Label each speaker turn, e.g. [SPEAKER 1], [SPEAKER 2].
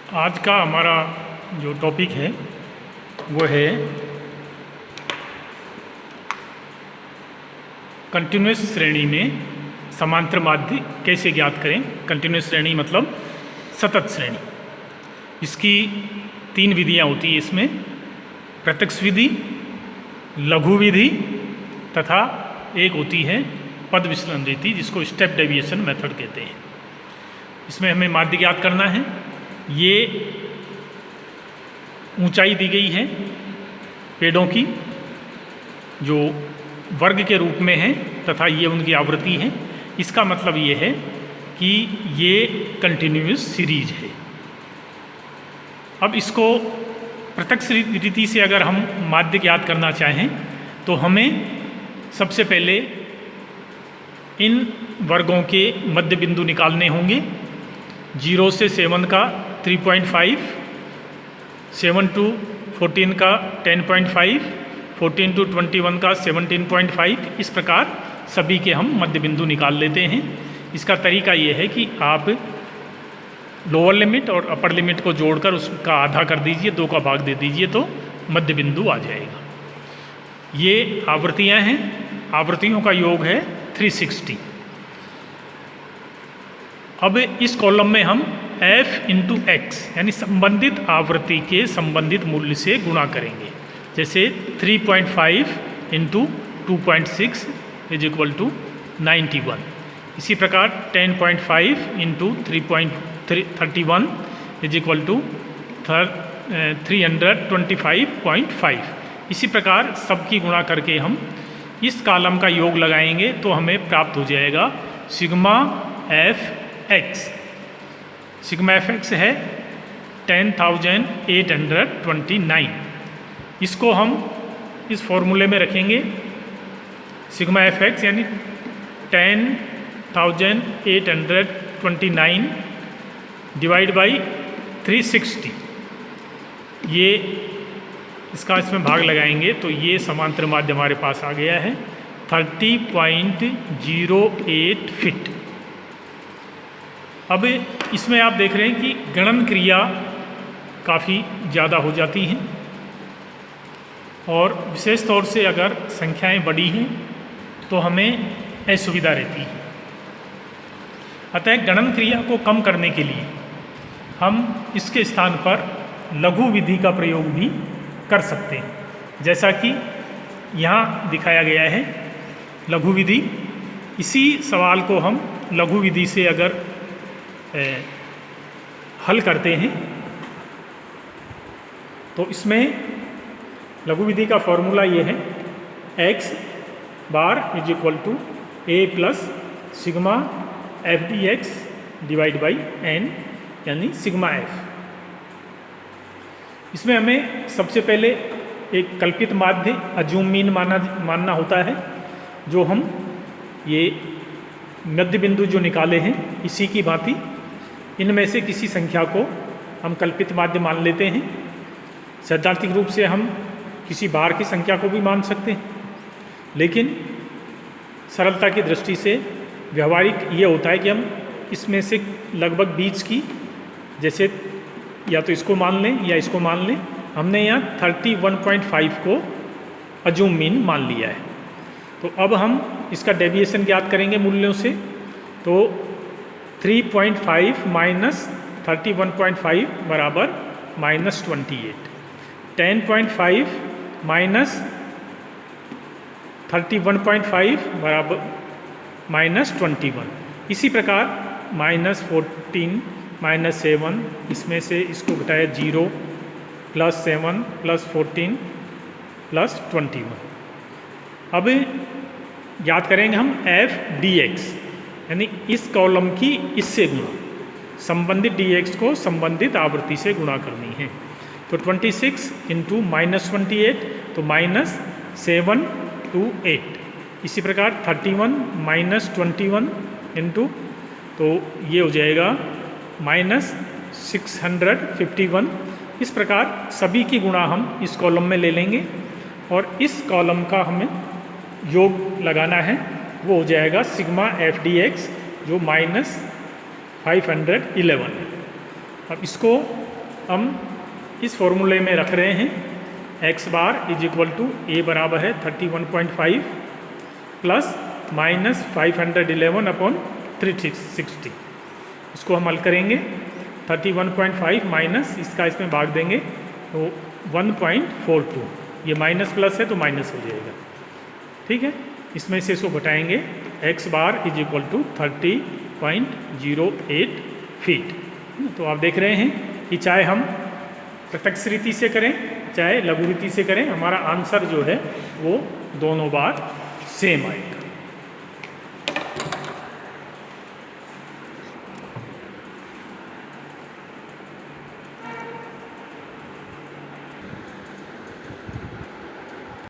[SPEAKER 1] आज का हमारा जो टॉपिक है वो है कंटिन्यूस श्रेणी में समांतर माध्य कैसे ज्ञात करें। कंटिन्यूस श्रेणी मतलब सतत श्रेणी। इसकी 3 विधियां होती हैं इसमें, प्रत्यक्ष विधि, लघु विधि तथा एक होती है पद विचलन रीति, जिसको स्टेप डेविएशन मेथड कहते हैं। इसमें हमें माध्य ज्ञात करना है। ये ऊंचाई दी गई है पेड़ों की जो वर्ग के रूप में है तथा ये उनकी आवृत्ति है। इसका मतलब ये है कि ये कंटिन्यूस सीरीज है। अब इसको प्रत्यक्ष रीति से अगर हम माध्य ज्ञात करना चाहें तो हमें सबसे पहले इन वर्गों के मध्य बिंदु निकालने होंगे। 0 से 7 का 3.5, 7 to 14 का 10.5, 14 to 21 का 17.5। इस प्रकार सभी के हम मध्य बिंदु निकाल लेते हैं। इसका तरीका ये है कि आप लोअर लिमिट और अपर लिमिट को जोड़कर उसका आधा कर दीजिए, 2 का भाग दे दीजिए तो मध्य बिंदु आ जाएगा। ये आवृत्तियां हैं, आवृत्तियों का योग है 360। अब इस कॉलम में हम f इंटू एक्स यानी संबंधित आवृत्ति के संबंधित मूल्य से गुणा करेंगे। जैसे 3.5 इंटू 2.6 इज इक्वल टू 91। इसी प्रकार 10.5 इंटू 3.31 इज इक्वल टू 325.5। इसी प्रकार सबकी गुणा करके हम इस कॉलम का योग लगाएंगे तो हमें प्राप्त हो जाएगा sigma F x. Sigma F x है 10,829। इसको हम इस फॉर्मूले में रखेंगे। सिग्मा एफ एक्स यानी 10,829 डिवाइड बाई 360। ये इसका इसमें भाग लगाएंगे तो ये समांतर माध्य हमारे पास आ गया है 30.08 फिट। अब इसमें आप देख रहे हैं कि गणन क्रिया काफ़ी ज़्यादा हो जाती हैं और विशेष तौर से अगर संख्याएं बड़ी हैं तो हमें असुविधा रहती है। अतः गणन क्रिया को कम करने के लिए हम इसके स्थान पर लघु विधि का प्रयोग भी कर सकते हैं, जैसा कि यहाँ दिखाया गया है लघु विधि। इसी सवाल को हम लघु विधि से अगर हल करते हैं तो इसमें लघु विधि का फॉर्मूला ये है x bar is equal to a plus sigma F D X divide by n यानी सिग्मा f। इसमें हमें सबसे पहले एक कल्पित माध्य अज्यूम मीन मानना होता है। जो हम ये मध्य बिंदु जो निकाले हैं इसी की भांति इनमें से किसी संख्या को हम कल्पित माध्य मान लेते हैं। सैद्धांतिक रूप से हम किसी बाहर की संख्या को भी मान सकते हैं, लेकिन सरलता की दृष्टि से व्यवहारिक ये होता है कि हम इसमें से लगभग बीच की, जैसे या तो इसको मान लें या इसको मान लें। हमने यहाँ 31.5 को अज्यूम मीन मान लिया है। तो अब हम इसका डेविएशन ज्ञात करेंगे मूल्यों से। तो 3.5 माइनस 31.5 बराबर -28। 10.5 माइनस 31.5 बराबर -21। इसी प्रकार -14 -7, इसमें से इसको घटाया 0 +7 +14 +21। अब याद करेंगे हम एफ डी एक्स यानी इस कॉलम की इससे गुणा, संबंधित डी एक्स को संबंधित आवृत्ति से गुणा करनी है। तो 26 इंटू -28 तो -7 to 8। इसी प्रकार 31 -21 इंटू तो ये हो जाएगा -651। इस प्रकार सभी की गुणा हम इस कॉलम में ले लेंगे और इस कॉलम का हमें योग लगाना है। वो हो जाएगा सिग्मा एफ डी एक्स जो -511 है। अब इसको हम इस फॉर्मूले में रख रहे हैं x bar is equal to a बराबर है 31.5 प्लस माइनस 511 अपॉन 360। इसको हम हल करेंगे 31.5 माइनस इसका इसमें भाग देंगे तो 1.42, ये माइनस प्लस है तो माइनस हो जाएगा। ठीक है, इसमें से इसको घटाएंगे X bar is equal to 30.08 feet. तो आप देख रहे हैं कि चाहे हम प्रत्यक्ष रीति से करें चाहे लघु रीति से करें, हमारा आंसर जो है वो दोनों बार सेम आएगा।